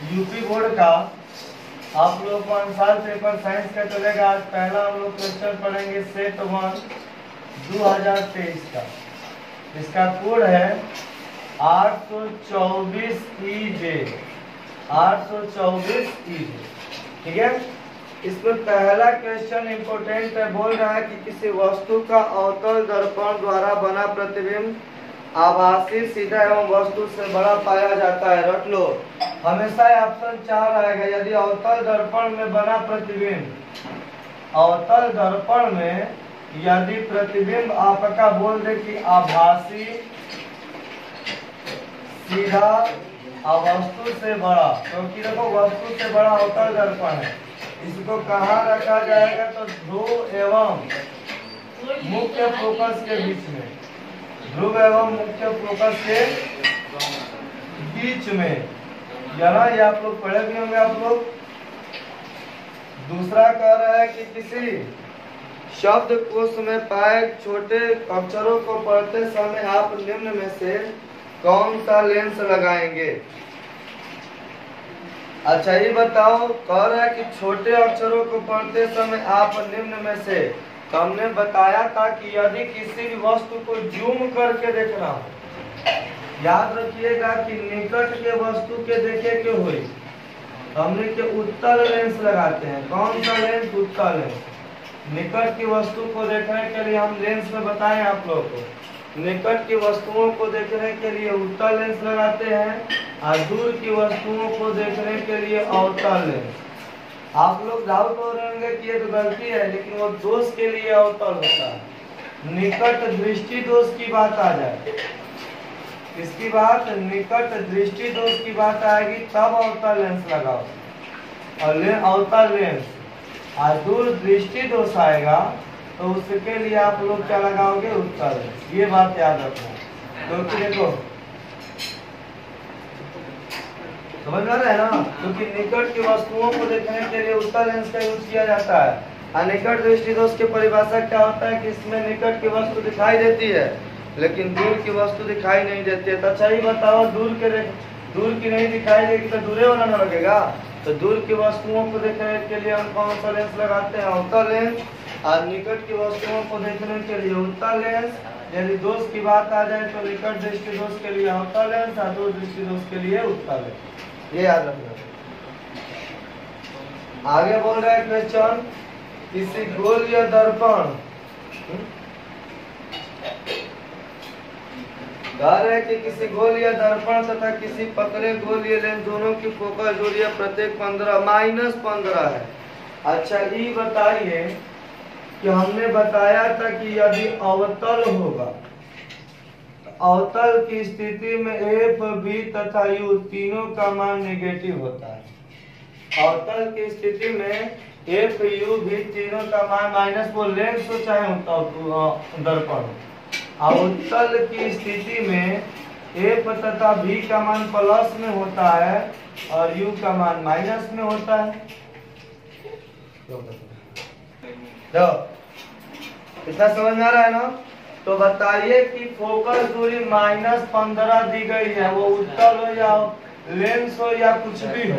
UP board का आप लोग को अनुसार पेपर साइंस का चलेगा। आज पहला हम लोग क्वेश्चन पढ़ेंगे सेट 1 2023 का। इसका कोड है 824 EJ 824 EJ। ठीक है, इसमें पहला क्वेश्चन इंपोर्टेंट है। बोल रहा है कि किसी वस्तु का अवतल दर्पण द्वारा बना प्रतिबिंब आभासी सीधा एवं वस्तु से बड़ा पाया जाता है। रट लो, हमेशा ऑप्शन 4 आएगा। यदि अवतल दर्पण में बना प्रतिबिंब, अवतल दर्पण में यदि प्रतिबिंब आपका बोल दे कि आभासी सीधा वस्तु से बड़ा, क्योंकि देखो वस्तु से बड़ा अवतल दर्पण है। इसको कहाँ रखा जाएगा? तो ध्रुव एवं मुख्य फोकस के बीच में, ध्रुव एवं मुख्य फोकस के बीच में। याना ये आप लोग पढ़े भी होंगे आप लोग। दूसरा कह रहा है कि किसी शब्दकोश में पाए छोटे अक्षरों को पढ़ते समय आप निम्न में से कौन सा लेंस लगाएंगे? अच्छा ये बताओ, कह रहा है कि छोटे अक्षरों को पढ़ते समय आप निम्न में से, तो हमने बताया था कि यदि किसी भी वस्तु को जूम करके देखना हो, याद रखिएगा कि निकट के वस्तु के देखे के हुई हमने के उत्तल लेंस लगाते हैं। कौन सा लेंस? उत्तल लेंस। निकट की वस्तु को देखने के लिए हम लेंस में बताएं आप लोगों को, निकट की वस्तुओं को देखने के लिए उत्तल लेंस लगाते हैं और दूर की वस्तुओं को देखने के लिए अवतल लेंस। आप लोग डाउट हो रहे होंगे कि ये तो गलती है, लेकिन वो दोष के लिए अवतल होता है। निकट दृष्टि दोष की बात आ जाए, इसकी बात निकट दृष्टि दोष की बात आएगी तब अवतल लेंस लगाओ, और अवतल लेंस और दूर दृष्टि दोष आएगा तो उसके लिए आप लोग क्या लगाओगे? उत्तल लेंस। ये बात याद रखना। क्योंकि देखो समझ में आ रहा है ना, क्योंकि निकट की वस्तुओं को देखने के लिए उत्तल लेंस का यूज किया जाता है। और निकट दृष्टि दोष की परिभाषा क्या होता है कि इसमें निकट की वस्तु दिखाई देती है लेकिन दूर की वस्तु दिखाई नहीं देती है। तो अच्छा ही बताओ, दूर की नहीं दिखाई देगी तो दूरे वाला ना लगेगा। तो दूर की वस्तुओं को देखने के लिए हम कौन सा लेंस लगाते हैं? अवतल लेंस। और निकट की वस्तुओं को देखने के लिए उत्तल लेंस। यदि दोष की बात आ जाए तो निकट दृष्टि दोष के लिए अवतल लेंस और दूर दृष्टि दोष के लिए उत्तल लेंस। ये याद रखना। आगे बोल रहा है क्वेश्चन, किसी गोलीय दर्पण, कह रहे हैं कि किसी गोलीय दर्पण तथा किसी पतले गोलीय लेंस दोनों की फोकस दूरी प्रत्येक 15 है। अच्छा ये बताइए कि हमने बताया था कि यदि अवतल होगा, अवतल की स्थिति में एफ बी तथा यू तीनों का मान नेगेटिव होता है। अवतल की स्थिति में एफ यू भी तीनों का मान माइनस, वो लेंस हो चाहे दर्पण। अवतल की स्थिति में एफ तथा बी का मान प्लस में होता है और यू का मान माइनस में होता है। तो इतना समझ में आ रहा है ना? तो बताइए कि फोकस दूरी -15 दी गई है, वो उत्तल हो या लेंस हो या कुछ भी हो,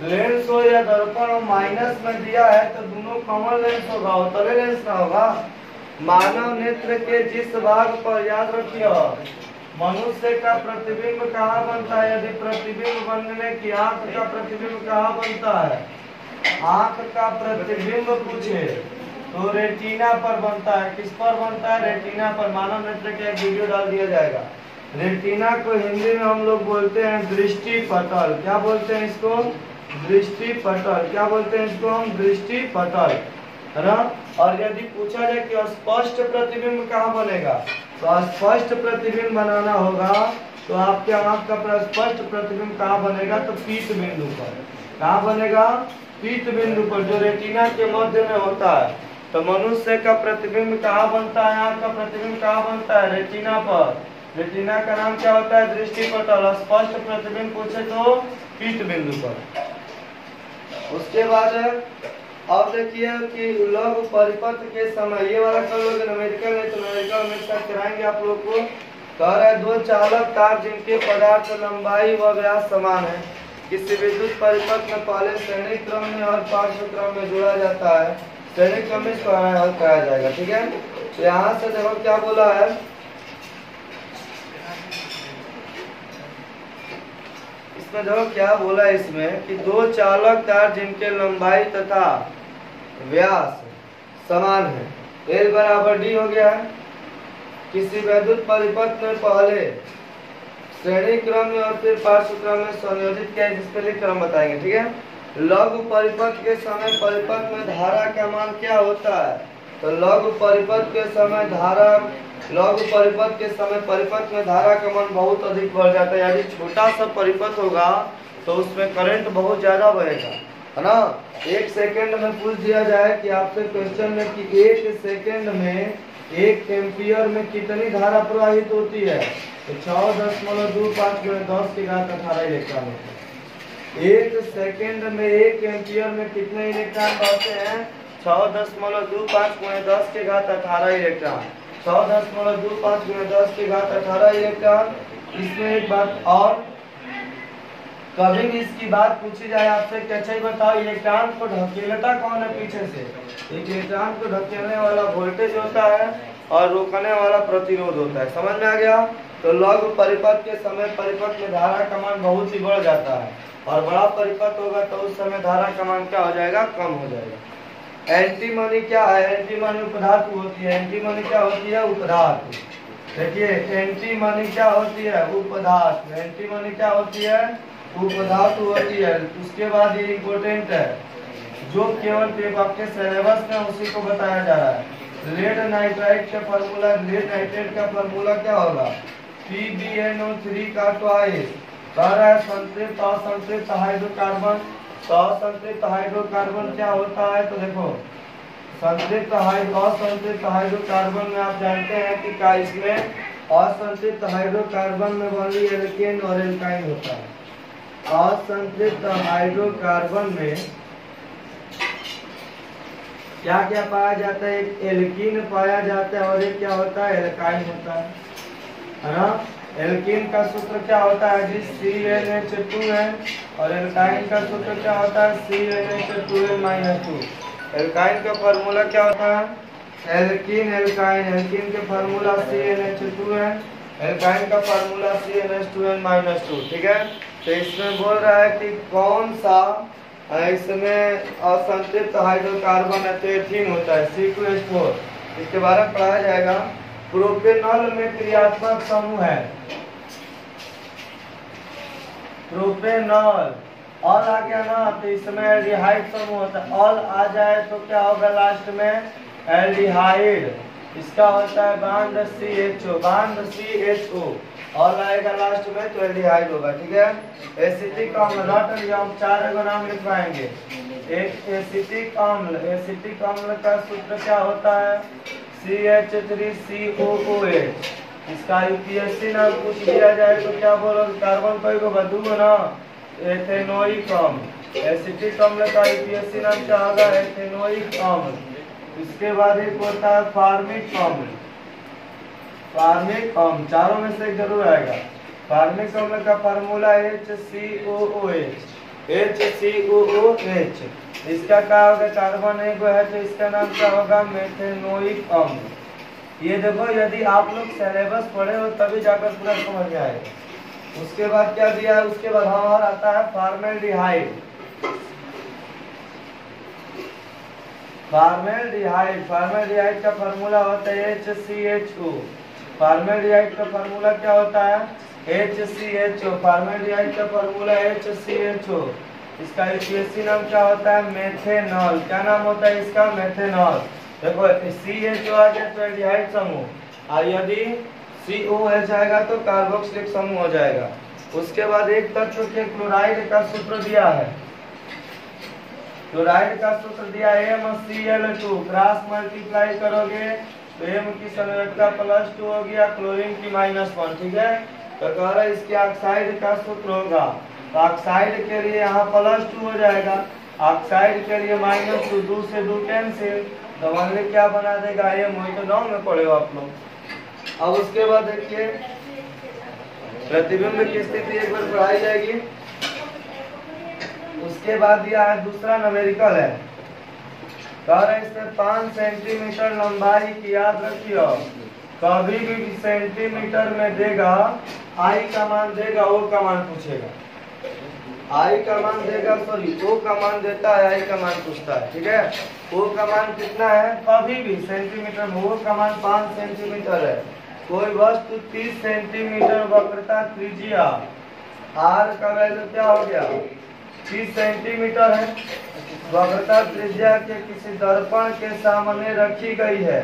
लेंस हो या दर्पण हो, माइनस में दिया है तो दोनों कॉमन लेंस होगा, अवतल लेंस ना होगा। मानव नेत्र के जिस भाग पर, याद रखिए, मनुष्य का प्रतिबिंब कहाँ बनता है? यदि प्रतिबिंब बनने की आंख का प्रतिबिंब कहाँ बनता है? आंख का प्रतिबिंब पूछे तो रेटिना पर बनता है। किस पर बनता है? रेटिना पर। मानव नेत्र का एक वीडियो डाल दिया जाएगा। रेटिना को हिंदी में हम लोग बोलते हैं दृष्टि पटल। क्या बोलते हैं इसको? दृष्टि पटल। क्या बोलते हैं इसको हम? दृष्टि पटल, है ना? और यदि पूछा जाए कि स्पष्ट प्रतिबिंब कहाँ बनेगा, तो स्पष्ट प्रतिबिंब बनाना होगा तो आपके आंख का स्पष्ट प्रतिबिंब कहाँ बनेगा? तो पीत बिंदु पर। कहाँ बनेगा? पीत बिंदु पर, जो रेटिना के मध्य में होता है। तो मनुष्य का प्रतिबिंब कहाँ बनता है? आंख का प्रतिबिंब कहाँ बनता है? रेटिना पर। रेटिना का नाम क्या होता है? दृष्टि पटल। स्पष्ट प्रतिबिंब पूछे तो पीत बिंदु पर। उसके बाद अब देखिए कि लघु परिपथ के समय, ये वाला कर लोगे न्यूमेरिकल है तो न्यूमेरिकल में साथ कराएंगे आप लोग को। कह रहे दो चालक तार जिनके पदार्थ लंबाई व व्यास समान है, किसी विद्युत परिपथ में पहले श्रेणी क्रम में और पार्श्व क्रम में जोड़ा जाता है, श्रेणी क्रम में इसको हल कराया जाएगा। ठीक है, तो यहाँ से देखो क्या बोला है, इसमें देखो क्या बोला है इसमें कि दो चालक तार जिनके लंबाई तथा व्यास समान है, L बराबर D हो गया है। किसी विद्युत परिपथ में पहले श्रेणी क्रम में और फिर पार्श्व क्रम में संयोजित किया, जिसके लिए क्रम बताएंगे। ठीक है, लघु परिपथ के समय परिपथ में धारा का मान क्या होता है, तो लघु परिपथ के समय परिपथ में धारा का मान बहुत अधिक बढ़ जाता है। यदि छोटा सा परिपथ होगा तो उसमें करंट बहुत ज्यादा बहेगा, है ना। एक सेकंड में पूछ दिया जाए कि आपसे क्वेश्चन में कि एक सेकंड में 1 एम्पियर में कितनी धारा प्रवाहित होती है, तो 6.25 × 10⁻18 इलेक्ट्रॉन होते हैं। एक सेकंड में 1 एम्पियर में कितने इलेक्ट्रॉन बहते हैं, 6.25 × 10⁻18 इलेक्ट्रॉन, 6.25 × 10⁻18 इलेक्ट्रॉन। इसमें एक बात और, कभी भी इसकी बात पूछी जाए आपसे कि अच्छा ही बताओ इलेक्ट्रॉन को ढकेलता कौन है पीछे से, एक इलेक्ट्रॉन को ढकेलने वाला वोल्टेज होता है और रोकने वाला प्रतिरोध होता है। समझ में आ गया। तो लघु परिपथ के समय परिपथ में धारा का मान बहुत ही बढ़ जाता है, और बड़ा परिपथ होगा तो उस समय धारा का मान क्या हो जाएगा, कम हो जाएगा। एंटीमनी क्या है, एंटीमनी उपधातु होती है। एंटीमनी क्या होती है, उपधातु। देखिए एंटीमनी क्या होती है, उपधातु। एंटीमनी क्या होती है, उपधातु होती है। उसके बाद ये इम्पोर्टेंट है, जो केवल आपके सिलेबस में उसी को बताया जा रहा है। लेड नाइट्राइड का फॉर्मूला, लेड नाइट्रेट का फॉर्मूला क्या होगा, PbNO3 का ट्वाइस। कह रहा है संतृप्त असंतृप्त हाइड्रोकार्बन, तो असंतृप्त हाइड्रोकार्बन क्या होता है, तो देखो संतृप्त असंतृप्त हाइड्रोकार्बन में आप जानते हैं कि क्या इसमें असंतृप्त हाइड्रोकार्बन में ओनली एल्केन और एल्काइन होता है। असंतृप्त हाइड्रोकार्बन में क्या क्या पाया जाता है, एक एल्कीन पाया जाता है और एक क्या होता है, एल्काइन होता है ना। एल्कीन का सूत्र क्या होता है जी, CnH2 है, और एल्काइन का सूत्र क्या होता है, CnH2n-2। एल्काइन का फार्मूला क्या होता है, एल्कीन एल्काइन। एल्कीन के फार्मूला CnH2 है, एल्काइन का फार्मूला CnH2n-2। ठीक है, तो इसमें बोल रहा है कि कौन सा इसमें असंतृप्त हाइड्रोकार्बन है, तो एथीन होता है, C2H4। इसके बारे में पढ़ाया जाएगा। प्रोपेनॉल में क्रियात्मक समूह है, प्रोपेनॉल। ऑल आ गया ना, तो इसमें एल्डिहाइड समूह होता है। ऑल आ जाए तो क्या होगा लास्ट में, एल्डिहाइड। इसका होता है bond CHO, bond CHO। All आएगा लास्ट में तो एल्डिहाइड होगा। ठीक है, एसिटिक अम्ल, नॉट हम 4 नाम लिखवाएंगे। एक एसिटिक अम्ल, एसिटिक अम्ल का सूत्र क्या होता है, CH3COOH। इसका यूपीएससी नाम पूछ दिया जाए तो क्या बोलोगे, कार्बन कई को बदलूंगा ना, एथेनोइक अम्ल। एसिटिक अम्ल का यूपीएससी नाम क्या होगा, एथेनोइक अम्ल। इसके बाद एक होता है फार्मिक अम्ल, फार्मिक अम्ल, चारों में से एक जरूर आएगा। फार्मिक अम्ल का फार्मूला HCOOH, HCOOH। इसका क्या होगा, कार्बन एक है तो इसका नाम क्या होगा, मेथेनोइक अम्ल। ये देखो यदि आप लोग सिलेबस पढ़े हो तभी जाकर पूरा समझ में आएगा। उसके बाद क्या दिया है, उसके बाद हमारा आता है फॉर्मेल्डिहाइड। फॉर्मेल्डिहाइड, फॉर्मेल्डिहाइड का फार्मूला होता है HCHO। फॉर्मेल्डिहाइड का फार्मूला क्या होता है, HCHO। फॉर्मेल्डिहाइड का फार्मूला HCHO। इसका यूपीएससी नाम क्या होता है, मेथेनॉल। क्या नाम होता है इसका, मेथेनॉल। देखो CHO आ गया तो एल्डिहाइड समूह, और यदि COH आएगा तो कार्बोक्सिलिक समूह हो जाएगा। उसके बाद एक तत्व के क्लोराइड का सूत्र दिया है, क्लोराइड का सूत्र दिया है MCl2। क्रॉस मल्टीप्लाई करोगे तो M की संयोजकता +2 हो गया, क्लोरीन की -1। ठीक है, तो कह रहा है इसके ऑक्साइड का सूत्र होगा, तो ऑक्साइड के लिए यहाँ +2 हो जाएगा, ऑक्साइड के लिए -2, 2 से 2 कैंसिल, तो मान ली क्या बना देगा M। वही तो 9 में पढ़े हो आप लोग। अब उसके बाद देखिए प्रतिबिंब की स्थिति एक बार पढ़ाई जाएगी। उसके बाद दिया है दूसरा न्यूमेरिकल है, कह रहे इसमें 5 सेंटीमीटर लंबाई की, याद रखियो कभी भी सेंटीमीटर में देगा आई का मान देगा ओ का मान पूछेगा, आई का मान देगा सॉरी ओ का मान देता है, आई का मान पूछता है, ठीक है। ओ का मान कितना है कभी भी सेंटीमीटर में, ओ का मान 5 सेंटीमीटर है। कोई वस्तु 30 सेंटीमीटर वक्रता त्रिज्या, आर का वैल्यू क्या हो गया 30 सेंटीमीटर है, वक्रता त्रिज्या के किसी दर्पण के सामने रखी गई है।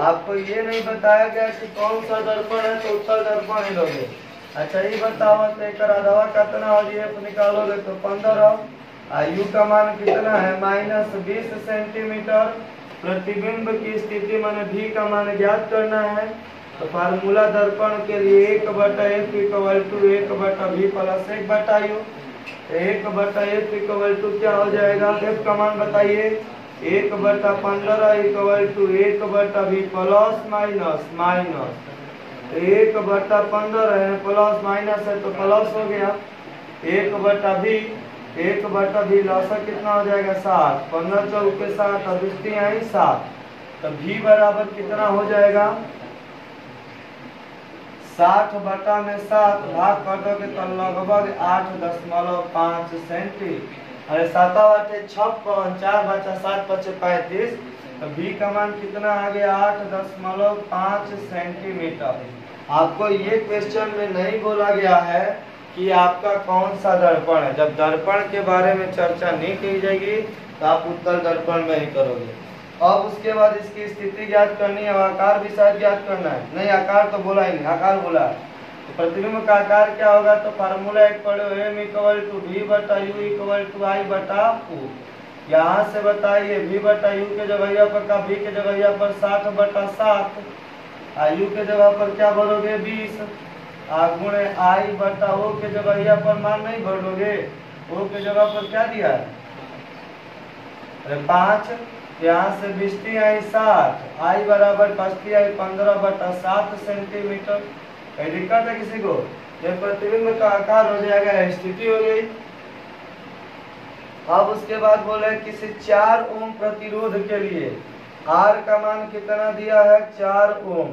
आपको ये नहीं बताया गया कि कौन सा दर्पण है, तो उत्तर दर्पण ही लोगे। अच्छा ये बताओ तो एक आधावा कितना हो जी, एफ निकालोगे तो 15, यू का मान कितना है -20 सेंटीमीटर। प्रतिबिंब की स्थिति माने भी का मान ज्ञात करना है, तो फार्मूला दर्पण के लिए 1/f = 1/v + 1/u। 1/f = क्या हो जाएगा, f का मान बताइए 1/15 = 1/v प्लस माइनस माइनस 1/15 है प्लस माइनस है तो प्लस हो गया 1/v लॉसर कितना हो जाएगा 60, 15 चौके 60 और 7, तो v बराबर कितना हो जाएगा 60/7 भाग काटोगे तो लगभग 8.5 सेंटी। अरे 7 बटे 56, 4 बचा 7 बचे 35, तो v का मान कितना आ गया 8.5 सेंटीमीटर। आपको ये क्वेश्चन में नहीं बोला गया है कि आपका कौन सा दर्पण है। जब दर्पण के बारे में चर्चा नहीं की जाएगी तो आप उत्तर दर्पण में ही करोगे। अब उसके बाद इसकी स्थिति ज्ञात करनी है, आकार भी शायद ज्ञात करना है, नहीं आकार तो बोला ही नहीं, आकार बोला है। तो प्रतिबिंब का आकार क्या होगा, तो फार्मूला एक पढ़ो m = v/u = i/u। यहाँ से बताइए v/u के जगह पर का, v के जगह पर 60/7, u के जगह पर क्या भरोगे 20, गुणे i/o के जगह पर मान नहीं भरोगे, o के जगह पर क्या दिया है अरे 5, यहाँ से 20 आई 60, i बराबर 15/7 सेंटीमीटर। दिक्कत है किसी को, जब प्रतिबिंब का आकार हो जाएगा स्थिति हो गई। अब उसके बाद बोले किसी 4 ओम प्रतिरोध के लिए R का मान कितना दिया है 4 ओम।